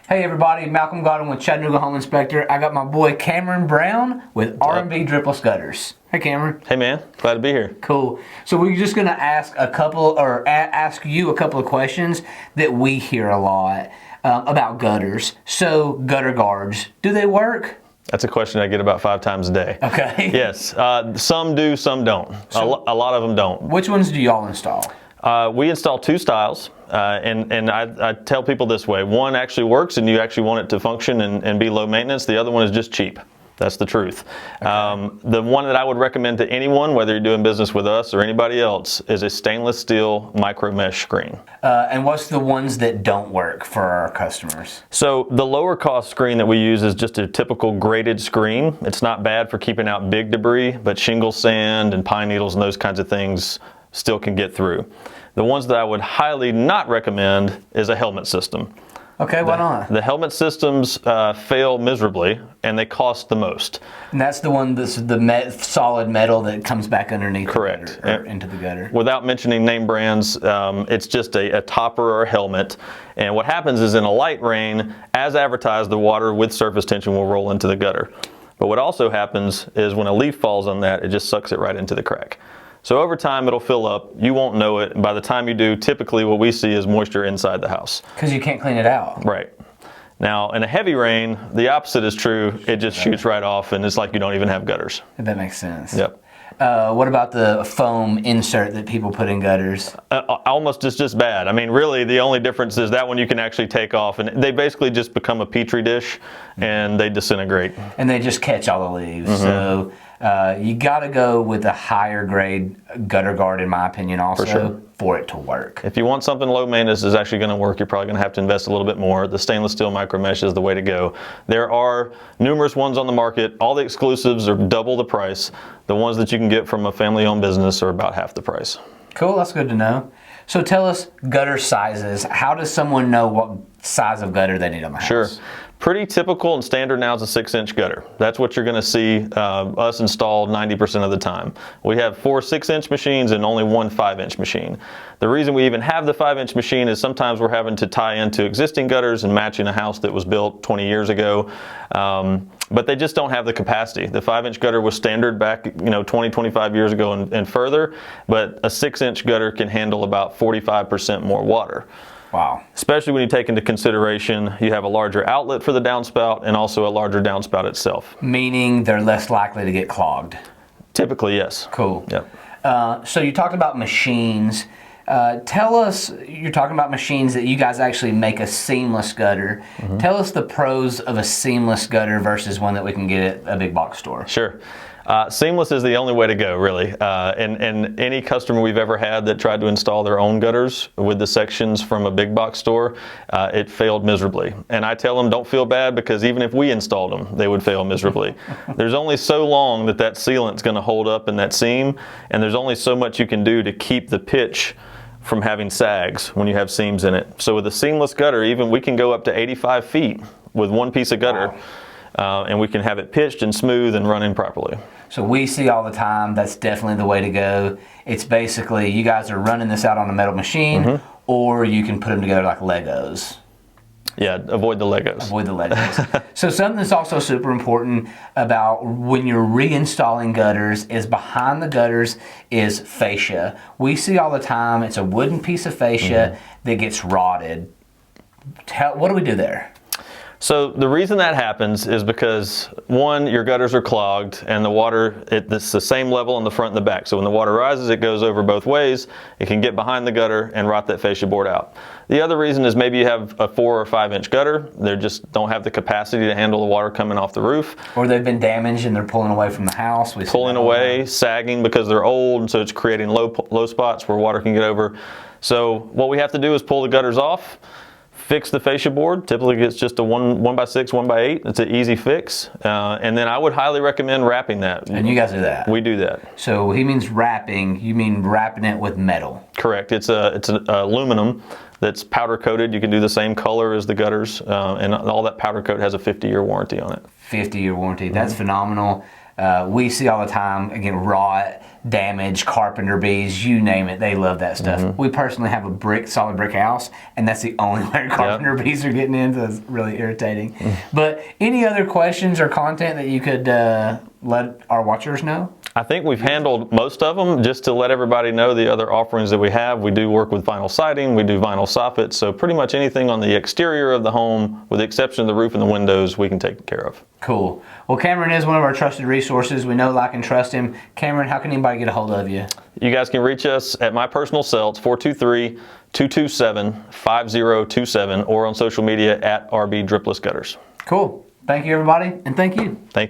Hey everybody, Malcolm Godwin with Chattanooga Home Inspector. I got my boy Cameron Brown with R&B Dripless Gutters. Hey Cameron. Hey man, glad to be here. Cool. So we're just gonna ask ask you a couple of questions that we hear a lot about gutters. So gutter guards, do they work? That's a question I get about 5 times a day. Okay. Yes, some do, some don't. So, a lot of them don't. Which ones do y'all install? We install 2 styles, and I tell people this way. One actually works and you actually want it to function and be low maintenance. The other one is just cheap. That's the truth. Okay. The one that I would recommend to anyone, whether you're doing business with us or anybody else, is a stainless steel micro mesh screen. And what's the ones that don't work for our customers? So the lower cost screen that we use is just a typical graded screen. It's not bad for keeping out big debris, but shingle sand and pine needles and those kinds of things still can get through. The ones that I would highly not recommend is a helmet system. Okay, why not? The helmet systems fail miserably, and they cost the most. And that's the one that's the solid metal that comes back underneath. Correct. The gutter, or into the gutter. Without mentioning name brands, it's just a topper or a helmet. And what happens is in a light rain, as advertised, the water with surface tension will roll into the gutter. But what also happens is when a leaf falls on that, it just sucks it right into the crack. So over time, it'll fill up. You won't know it. And by the time you do, typically what we see is moisture inside the house. Because you can't clean it out. Right. Now, in a heavy rain, the opposite is true. It just shoots right off, and it's like you don't even have gutters. That makes sense. Yep. What about the foam insert that people put in gutters? Almost just bad. I mean, really, the only difference is that one you can actually take off, and they basically just become a petri dish, and they disintegrate. And they just catch all the leaves. Mm-hmm. So you got to go with a higher grade gutter guard, in my opinion, also for it to work. If you want something low maintenance is actually going to work, you're probably going to have to invest a little bit more. The stainless steel micro mesh is the way to go. There are numerous ones on the market. All the exclusives are double the price. The ones that you can get from a family-owned business are about half the price. Cool, that's good to know. So tell us gutter sizes. How does someone know what size of gutter they need on the house? Sure. Pretty typical and standard now is a 6-inch gutter. That's what you're going to see us install 90% of the time. We have 4 6-inch machines and only 1 5-inch machine. The reason we even have the 5-inch machine is sometimes we're having to tie into existing gutters and matching a house that was built 20 years ago. But they just don't have the capacity. The 5-inch gutter was standard back 20, 25 years ago and further, but a 6-inch gutter can handle about 45% more water. Wow. Especially when you take into consideration you have a larger outlet for the downspout and also a larger downspout itself. Meaning they're less likely to get clogged. Typically, yes. Cool. Yep. So you talked about machines. Tell us, you're talking about machines that you guys actually make a seamless gutter. Mm-hmm. Tell us the pros of a seamless gutter versus one that we can get at a big box store. Sure. Seamless is the only way to go, really. And any customer we've ever had that tried to install their own gutters with the sections from a big box store, it failed miserably. And I tell them, don't feel bad, because even if we installed them, they would fail miserably. There's only so long that sealant's going to hold up in that seam, and there's only so much you can do to keep the pitch from having sags when you have seams in it. So with a seamless gutter, even we can go up to 85 feet with one piece of gutter. Wow. And we can have it pitched and smooth and running properly. So we see all the time, that's definitely the way to go. It's basically you guys are running this out on a metal machine, mm-hmm. or you can put them together like Legos. Yeah, avoid the Legos. Avoid the Legos. So something that's also super important about when you're reinstalling gutters is behind the gutters is fascia. We see all the time, it's a wooden piece of fascia mm-hmm. that gets rotted. What do we do there? So the reason that happens is because, one, your gutters are clogged and the water, it's the same level on the front and the back. So when the water rises, it goes over both ways. It can get behind the gutter and rot that fascia board out. The other reason is maybe you have a 4 or 5-inch gutter. They just don't have the capacity to handle the water coming off the roof. Or they've been damaged and they're pulling away from the house. Pulling away, sagging because they're old, and so it's creating low spots where water can get over. So what we have to do is pull the gutters off, fix the fascia board. Typically it's just a 1x6, 1x8. It's an easy fix. And then I would highly recommend wrapping that. And you guys do that? We do that. So he means wrapping, you mean wrapping it with metal? Correct. It's an aluminum that's powder coated. You can do the same color as the gutters, and all that powder coat has a 50-year warranty on it. 50-year warranty, that's mm-hmm. phenomenal. We see all the time, again, rot, damage, carpenter bees, you name it. They love that stuff. We personally have a solid brick house, and that's the only way carpenter bees are getting in, so it's really irritating. But any other questions or content that you could let our watchers know? I think we've handled most of them. Just to let everybody know the other offerings that we have, we do work with vinyl siding, we do vinyl soffits, so pretty much anything on the exterior of the home, with the exception of the roof and the windows, we can take care of. Cool. Well, Cameron is one of our trusted resources. We know, like, and trust him. Cameron, how can anybody get a hold of you? You guys can reach us at my personal cell. It's 423-227-5027, or on social media at RB Dripless Gutters. Cool. Thank you, everybody, and thank you. Thank you.